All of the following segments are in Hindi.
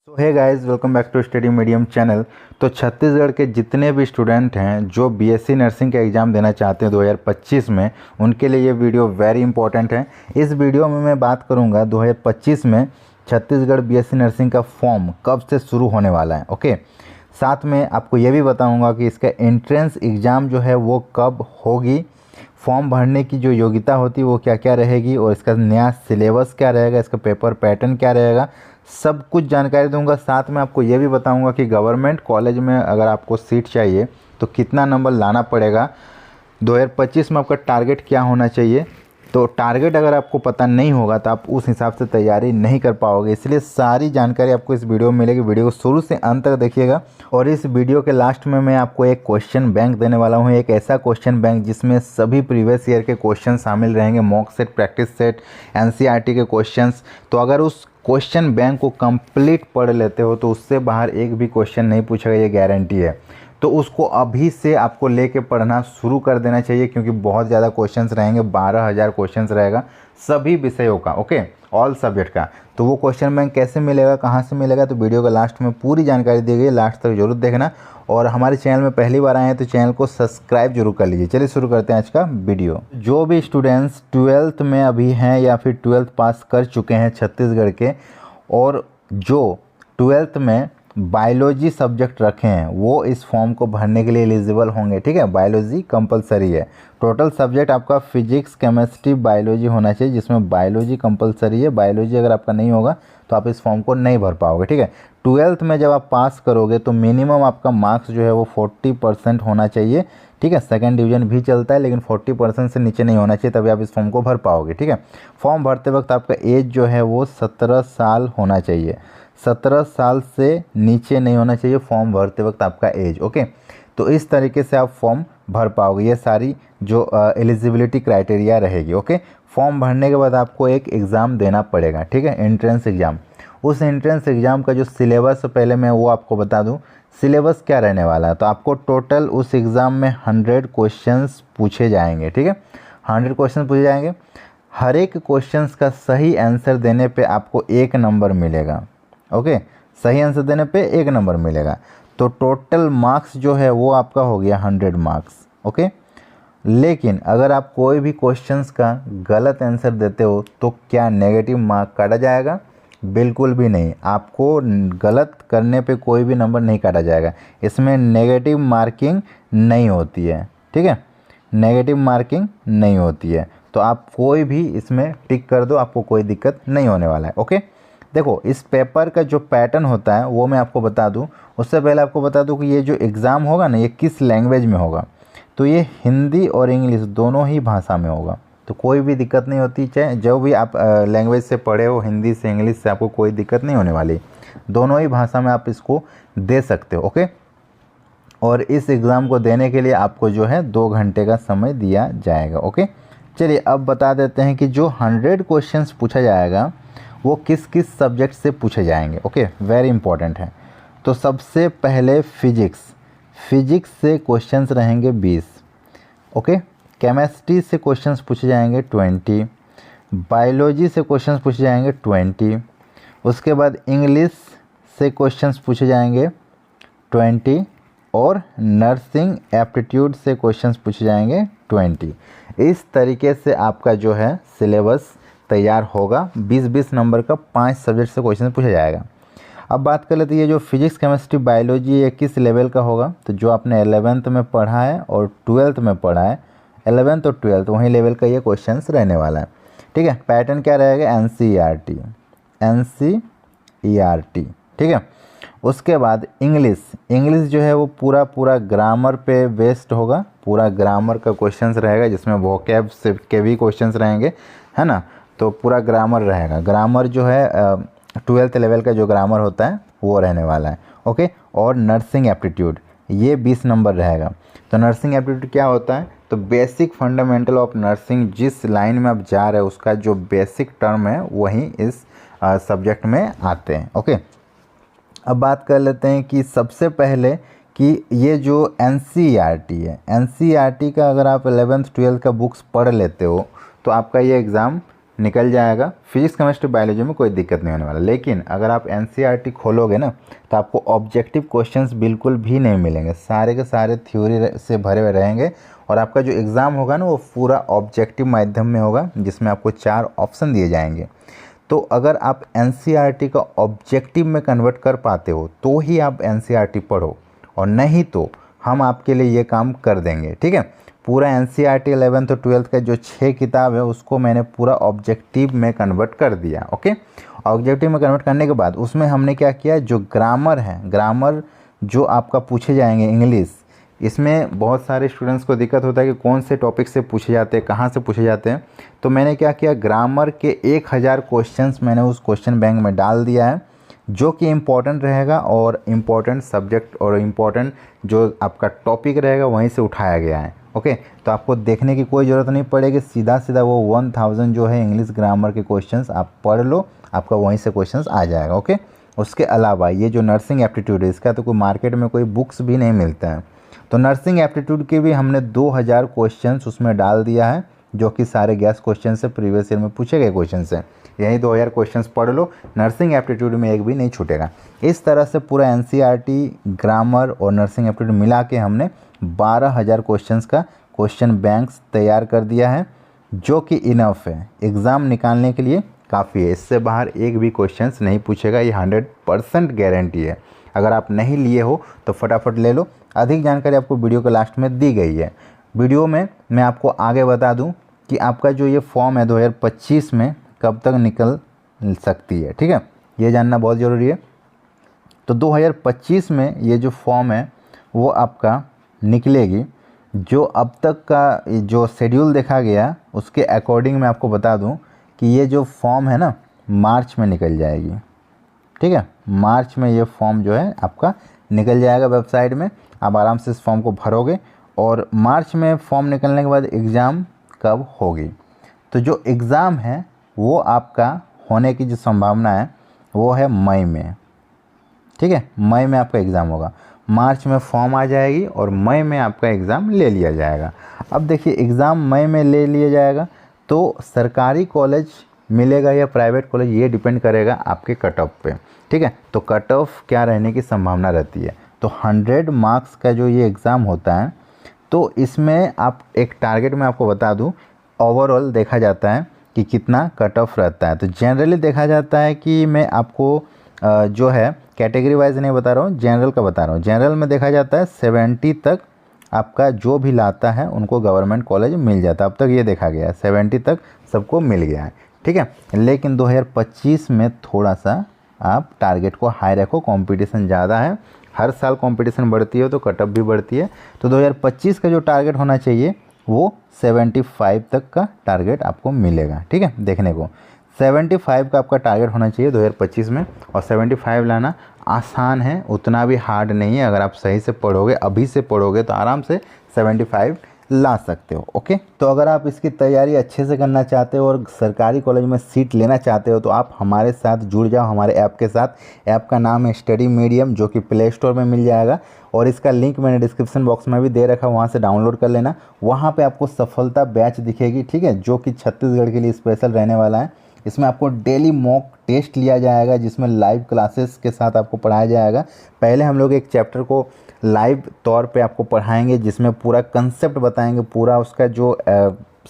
So hey guys, welcome back to Study Medium channel. तो छत्तीसगढ़ के जितने भी स्टूडेंट हैं जो बीएससी नर्सिंग का एग्ज़ाम देना चाहते हैं 2025 में, उनके लिए ये वीडियो वेरी इंपॉर्टेंट है। इस वीडियो में मैं बात करूंगा 2025 में छत्तीसगढ़ बीएससी नर्सिंग का फॉर्म कब से शुरू होने वाला है। ओके, साथ में आपको ये भी बताऊँगा कि इसका एंट्रेंस एग्ज़ाम जो है वो कब होगी, फॉर्म भरने की जो योग्यता होती है वो क्या क्या रहेगी, और इसका नया सिलेबस क्या रहेगा, इसका पेपर पैटर्न क्या रहेगा, सब कुछ जानकारी दूंगा। साथ में आपको ये भी बताऊंगा कि गवर्नमेंट कॉलेज में अगर आपको सीट चाहिए तो कितना नंबर लाना पड़ेगा, 2025 में आपका टारगेट क्या होना चाहिए। तो टारगेट अगर आपको पता नहीं होगा तो आप उस हिसाब से तैयारी नहीं कर पाओगे, इसलिए सारी जानकारी आपको इस वीडियो में मिलेगी। वीडियो को शुरू से अंत तक देखिएगा। और इस वीडियो के लास्ट में मैं आपको एक क्वेश्चन बैंक देने वाला हूँ, एक ऐसा क्वेश्चन बैंक जिसमें सभी प्रीवियस ईयर के क्वेश्चन शामिल रहेंगे, mock set, practice set, NCERT के क्वेश्चंस। तो अगर उस क्वेश्चन बैंक को कंप्लीट पढ़ लेते हो तो उससे बाहर एक भी क्वेश्चन नहीं पूछेगा, ये गारंटी है। तो उसको अभी से आपको लेके पढ़ना शुरू कर देना चाहिए, क्योंकि बहुत ज़्यादा क्वेश्चंस रहेंगे, 12,000 क्वेश्चंस रहेगा सभी विषयों का। ओके, ऑल सब्जेक्ट का। तो वो क्वेश्चन बैंक कैसे मिलेगा, कहाँ से मिलेगा, तो वीडियो के लास्ट में पूरी जानकारी दी गई है, लास्ट तक जरूर देखना। और हमारे चैनल में पहली बार आए हैं तो चैनल को सब्सक्राइब जरूर कर लीजिए। चलिए शुरू करते हैं आज का वीडियो। जो भी स्टूडेंट्स 12th में अभी हैं या फिर 12th पास कर चुके हैं छत्तीसगढ़ के, और जो 12th में बायोलॉजी सब्जेक्ट रखे हैं वो इस फॉर्म को भरने के लिए एलिजिबल होंगे। ठीक है, बायोलॉजी कंपलसरी है। टोटल सब्जेक्ट आपका फिजिक्स, केमिस्ट्री, बायोलॉजी होना चाहिए, जिसमें बायोलॉजी कंपलसरी है। बायोलॉजी अगर आपका नहीं होगा तो आप इस फॉर्म को नहीं भर पाओगे। ठीक है, 12th में जब आप पास करोगे तो मिनिमम आपका मार्क्स जो है वो 40% होना चाहिए। ठीक है, सेकंड डिवीजन भी चलता है लेकिन 40% से नीचे नहीं होना चाहिए, तभी आप इस फॉर्म को भर पाओगे। ठीक है, फॉर्म भरते वक्त आपका एज जो है वो 17 साल होना चाहिए, 17 साल से नीचे नहीं होना चाहिए फॉर्म भरते वक्त आपका एज। ओके, तो इस तरीके से आप फॉर्म भर पाओगे। ये सारी जो एलिजिबिलिटी क्राइटेरिया रहेगी। ओके, फॉर्म भरने के बाद आपको एक एग्ज़ाम देना पड़ेगा। ठीक है, एंट्रेंस एग्ज़ाम। उस एंट्रेंस एग्ज़ाम का जो सिलेबस है पहले मैं वो आपको बता दूं, सिलेबस क्या रहने वाला है। तो आपको टोटल उस एग्ज़ाम में 100 क्वेश्चंस पूछे जाएंगे। ठीक है, 100 क्वेश्चन पूछे जाएंगे। हर एक क्वेश्चंस का सही आंसर देने पे आपको 1 नंबर मिलेगा। ओके, सही आंसर देने पे 1 नंबर मिलेगा। तो टोटल मार्क्स जो है वो आपका हो गया 100 मार्क्स। ओके, लेकिन अगर आप कोई भी क्वेश्चंस का गलत आंसर देते हो तो क्या नेगेटिव मार्क काटा जाएगा? बिल्कुल भी नहीं। आपको गलत करने पे कोई भी नंबर नहीं काटा जाएगा। इसमें नेगेटिव मार्किंग नहीं होती है। ठीक है, नेगेटिव मार्किंग नहीं होती है। तो आप कोई भी इसमें टिक कर दो, आपको कोई दिक्कत नहीं होने वाला है। ओके, देखो इस पेपर का जो पैटर्न होता है वो मैं आपको बता दूं। उससे पहले आपको बता दूं कि ये जो एग्ज़ाम होगा ना, ये किस लैंग्वेज में होगा। तो ये हिंदी और इंग्लिश दोनों ही भाषा में होगा, तो कोई भी दिक्कत नहीं होती। चाहे जो भी आप लैंग्वेज से पढ़े हो, हिंदी से, इंग्लिश से, आपको कोई दिक्कत नहीं होने वाली। दोनों ही भाषा में आप इसको दे सकते हो। ओके, और इस एग्ज़ाम को देने के लिए आपको जो है 2 घंटे का समय दिया जाएगा। ओके, चलिए अब बता देते हैं कि जो 100 क्वेश्चंस पूछा जाएगा वो किस किस सब्जेक्ट से पूछे जाएंगे। ओके, वेरी इंपॉर्टेंट है। तो सबसे पहले फिजिक्स से क्वेश्चंस रहेंगे 20। ओके, केमिस्ट्री से क्वेश्चंस पूछे जाएंगे 20, बायोलॉजी से क्वेश्चंस पूछे जाएंगे 20, उसके बाद इंग्लिश से क्वेश्चंस पूछे जाएंगे 20, और नर्सिंग एप्टीट्यूड से क्वेश्चंस पूछे जाएंगे 20। इस तरीके से आपका जो है सिलेबस तैयार होगा। 20-20 नंबर का 5 सब्जेक्ट से क्वेश्चन पूछा जाएगा। अब बात कर लेते हैं ये जो फिजिक्स, केमिस्ट्री, बायोलॉजी ये किस लेवल का होगा। तो जो आपने 11th में पढ़ा है और 12th में पढ़ा है, 11th और 12th वही लेवल का ये क्वेश्चंस रहने वाला है। ठीक है, पैटर्न क्या रहेगा? एनसीईआरटी। ठीक है, उसके बाद इंग्लिश जो है वो पूरा ग्रामर पे बेस्ड होगा। पूरा ग्रामर का क्वेश्चंस रहेगा, जिसमें वोकैब से के भी क्वेश्चंस रहेंगे, है ना। तो पूरा ग्रामर रहेगा। ग्रामर जो है 12th लेवल का जो ग्रामर होता है वो रहने वाला है। ओके, और नर्सिंग एप्टीट्यूड ये 20 नंबर रहेगा। तो नर्सिंग एप्टीट्यूड क्या होता है? तो बेसिक फंडामेंटल ऑफ नर्सिंग, जिस लाइन में आप जा रहे हो उसका जो बेसिक टर्म है वही इस सब्जेक्ट में आते हैं। ओके, अब बात कर लेते हैं कि सबसे पहले कि ये जो एनसीईआरटी है, एनसीईआरटी का अगर आप 11th 12th का बुक्स पढ़ लेते हो तो आपका ये एग्ज़ाम निकल जाएगा। फिजिक्स केमिस्ट्री बायोलॉजी में कोई दिक्कत नहीं होने वाला। लेकिन अगर आप एनसीईआरटी खोलोगे ना तो आपको ऑब्जेक्टिव क्वेश्चंस बिल्कुल भी नहीं मिलेंगे, सारे के सारे थ्योरी से भरे हुए रहेंगे। और आपका जो एग्ज़ाम होगा ना वो पूरा ऑब्जेक्टिव माध्यम में होगा, जिसमें आपको 4 ऑप्शन दिए जाएंगे। तो अगर आप एनसीईआरटी का ऑब्जेक्टिव में कन्वर्ट कर पाते हो तो ही आप एनसीईआरटी पढ़ो, और नहीं तो हम आपके लिए ये काम कर देंगे। ठीक है, पूरा एनसीईआरटी 11th और 12th का जो 6 किताब है उसको मैंने पूरा ऑब्जेक्टिव में कन्वर्ट कर दिया। ओके, ऑब्जेक्टिव में कन्वर्ट करने के बाद उसमें हमने क्या किया, जो ग्रामर है, ग्रामर जो आपका पूछे जाएंगे इंग्लिश, इसमें बहुत सारे स्टूडेंट्स को दिक्कत होता है कि कौन से टॉपिक से पूछे जाते हैं, कहाँ से पूछे जाते हैं। तो मैंने क्या किया, ग्रामर के 1000 क्वेश्चंस मैंने उस क्वेश्चन बैंक में डाल दिया है, जो कि इम्पॉर्टेंट रहेगा और इम्पॉर्टेंट सब्जेक्ट और इम्पॉर्टेंट जो आपका टॉपिक रहेगा वहीं से उठाया गया है। ओके, तो आपको देखने की कोई ज़रूरत नहीं पड़ेगी, सीधा सीधा वो 1000 जो है इंग्लिश ग्रामर के क्वेश्चंस आप पढ़ लो, आपका वहीं से क्वेश्चंस आ जाएगा। ओके, उसके अलावा ये जो नर्सिंग एप्टीट्यूड है इसका तो कोई मार्केट में कोई बुक्स भी नहीं मिलता है, तो नर्सिंग एप्टीट्यूड के भी हमने 2000 क्वेश्चंस उसमें डाल दिया है, जो कि सारे गैस क्वेश्चन से प्रीवियस ईयर में पूछे गए क्वेश्चन से। यही 2000 क्वेश्चंस पढ़ लो, नर्सिंग एप्टीट्यूड में एक भी नहीं छूटेगा। इस तरह से पूरा एनसीईआरटी, ग्रामर और नर्सिंग एप्टीट्यूड मिला के हमने 12000 क्वेश्चंस का क्वेश्चन बैंक्स तैयार कर दिया है, जो कि इनफ है, एग्ज़ाम निकालने के लिए काफ़ी है। इससे बाहर एक भी क्वेश्चंस नहीं पूछेगा, ये 100% गारंटी है। अगर आप नहीं लिए हो तो फटाफट ले लो। अधिक जानकारी आपको वीडियो के लास्ट में दी गई है। वीडियो में मैं आपको आगे बता दूं कि आपका जो ये फॉर्म है 2025 में कब तक निकल सकती है। ठीक है, ये जानना बहुत ज़रूरी है। तो 2025 में ये जो फॉर्म है वो आपका निकलेगी। जो अब तक का जो शेड्यूल देखा गया उसके अकॉर्डिंग मैं आपको बता दूं कि ये जो फॉर्म है ना मार्च में निकल जाएगी। ठीक है, मार्च में ये फॉर्म जो है आपका निकल जाएगा वेबसाइट में। आप आराम से इस फॉर्म को भरोगे और मार्च में फॉर्म निकलने के बाद एग्ज़ाम कब होगी, तो जो एग्ज़ाम है वो आपका होने की जो संभावना है वो है मई में। ठीक है, मई में आपका एग्ज़ाम होगा। मार्च में फॉर्म आ जाएगी और मई में आपका एग्ज़ाम ले लिया जाएगा। अब देखिए, एग्ज़ाम मई में ले लिया जाएगा तो सरकारी कॉलेज मिलेगा या प्राइवेट कॉलेज, ये डिपेंड करेगा आपके कट ऑफ पे। ठीक है, तो कट ऑफ क्या रहने की संभावना रहती है। तो 100 मार्क्स का जो ये एग्ज़ाम होता है, तो इसमें आप एक टारगेट में आपको बता दूं, ओवरऑल देखा जाता है कि कितना कट ऑफ रहता है। तो जनरली देखा जाता है कि मैं आपको जो है कैटेगरी वाइज नहीं बता रहा हूँ, जनरल का बता रहा हूँ। जनरल में देखा जाता है 70 तक आपका जो भी लाता है उनको गवर्नमेंट कॉलेज मिल जाता है। अब तक ये देखा गया है 70 तक सबको मिल गया है। ठीक है, लेकिन 2025 में थोड़ा सा आप टारगेट को हाई रखो, कंपटीशन ज़्यादा है, हर साल कंपटीशन बढ़ती है तो कटअप भी बढ़ती है। तो 2025 का जो टारगेट होना चाहिए वो 75 तक का टारगेट आपको मिलेगा। ठीक है, देखने को 75 का आपका टारगेट होना चाहिए 2025 में। और 75 लाना आसान है, उतना भी हार्ड नहीं है। अगर आप सही से पढ़ोगे, अभी से पढ़ोगे तो आराम से 75 ला सकते हो। ओके, तो अगर आप इसकी तैयारी अच्छे से करना चाहते हो और सरकारी कॉलेज में सीट लेना चाहते हो तो आप हमारे साथ जुड़ जाओ, हमारे ऐप के साथ। ऐप का नाम है स्टडी मीडियम, जो कि प्ले स्टोर में मिल जाएगा और इसका लिंक मैंने डिस्क्रिप्शन बॉक्स में भी दे रखा है, वहाँ से डाउनलोड कर लेना। वहाँ पे आपको सफलता बैच दिखेगी। ठीक है, जो कि छत्तीसगढ़ के लिए स्पेशल रहने वाला है। इसमें आपको डेली मॉक टेस्ट लिया जाएगा, जिसमें लाइव क्लासेस के साथ आपको पढ़ाया जाएगा। पहले हम लोग एक चैप्टर को लाइव तौर पे आपको पढ़ाएंगे, जिसमें पूरा कंसेप्ट बताएंगे, पूरा उसका जो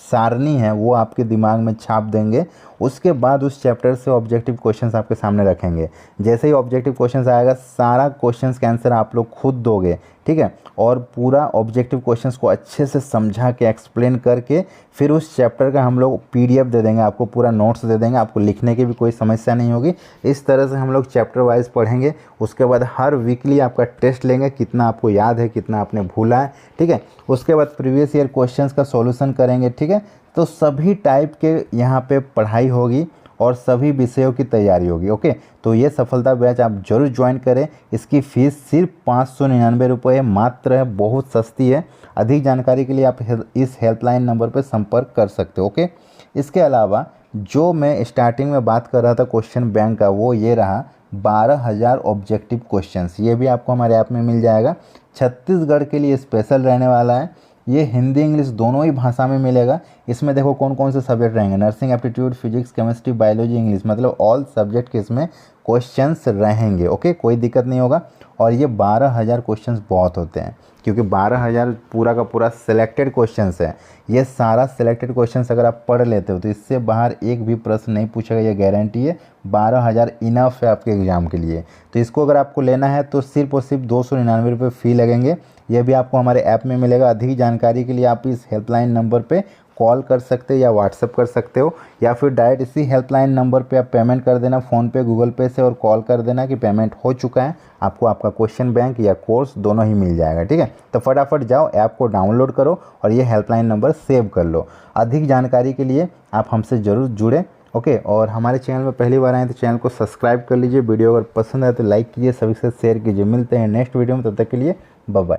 सारणी है वो आपके दिमाग में छाप देंगे। उसके बाद उस चैप्टर से ऑब्जेक्टिव क्वेश्चंस आपके सामने रखेंगे। जैसे ही ऑब्जेक्टिव क्वेश्चंस आएगा, सारा क्वेश्चंस का आंसर आप लोग खुद दोगे। ठीक है, और पूरा ऑब्जेक्टिव क्वेश्चंस को अच्छे से समझा के एक्सप्लेन करके फिर उस चैप्टर का हम लोग PDF दे देंगे, आपको पूरा नोट्स दे देंगे, आपको लिखने की भी कोई समस्या नहीं होगी। इस तरह से हम लोग चैप्टर वाइज पढ़ेंगे। उसके बाद हर वीकली आपका टेस्ट लेंगे, कितना आपको याद है, कितना आपने भूला है। ठीक है, उसके बाद प्रीवियस ईयर क्वेश्चंस का सॉल्यूशन करेंगे। ठीक है, तो सभी टाइप के यहाँ पे पढ़ाई होगी और सभी विषयों की तैयारी होगी। ओके, तो ये सफलता बैच आप जरूर ज्वाइन करें। इसकी फ़ीस सिर्फ 599 रुपये मात्र है, बहुत सस्ती है। अधिक जानकारी के लिए आप इस हेल्पलाइन नंबर पर संपर्क कर सकते हो। ओके, इसके अलावा जो मैं स्टार्टिंग में बात कर रहा था क्वेश्चन बैंक का, वो ये रहा 12000 ऑब्जेक्टिव क्वेश्चंस। ये भी आपको हमारे ऐप में मिल जाएगा, छत्तीसगढ़ के लिए स्पेशल रहने वाला है। ये हिंदी इंग्लिश दोनों ही भाषा में मिलेगा। इसमें देखो कौन कौन से सब्जेक्ट रहेंगे, nursing aptitude, physics, chemistry, biology, English, मतलब ऑल सब्जेक्ट के इसमें क्वेश्चंस रहेंगे। ओके, कोई दिक्कत नहीं होगा। और ये 12,000 क्वेश्चंस बहुत होते हैं, क्योंकि 12,000 पूरा का पूरा सिलेक्टेड क्वेश्चंस है। ये सारा सिलेक्टेड क्वेश्चंस अगर आप पढ़ लेते हो तो इससे बाहर एक भी प्रश्न नहीं पूछेगा, ये गारंटी है। 12,000 इनफ है आपके एग्ज़ाम के लिए। तो इसको अगर आपको लेना है तो सिर्फ और सिर्फ 299 रुपये फ़ी लगेंगे। यह भी आपको हमारे ऐप में मिलेगा। अधिक जानकारी के लिए आप इस हेल्पलाइन नंबर पे कॉल कर सकते हो या व्हाट्सअप कर सकते हो, या फिर डायरेक्ट इसी हेल्पलाइन नंबर पे आप पेमेंट कर देना फ़ोनपे, गूगल पे से, और कॉल कर देना कि पेमेंट हो चुका है। आपको आपका क्वेश्चन बैंक या कोर्स दोनों ही मिल जाएगा। ठीक है, तो फटाफट जाओ, ऐप को डाउनलोड करो और ये हेल्पलाइन नंबर सेव कर लो। अधिक जानकारी के लिए आप हमसे ज़रूर जुड़ें। ओके, और हमारे चैनल में पहली बार आए तो चैनल को सब्सक्राइब कर लीजिए। वीडियो अगर पसंद आए तो लाइक कीजिए, सभी के साथ शेयर कीजिए। मिलते हैं नेक्स्ट वीडियो में, तब तक के लिए बाय बाय।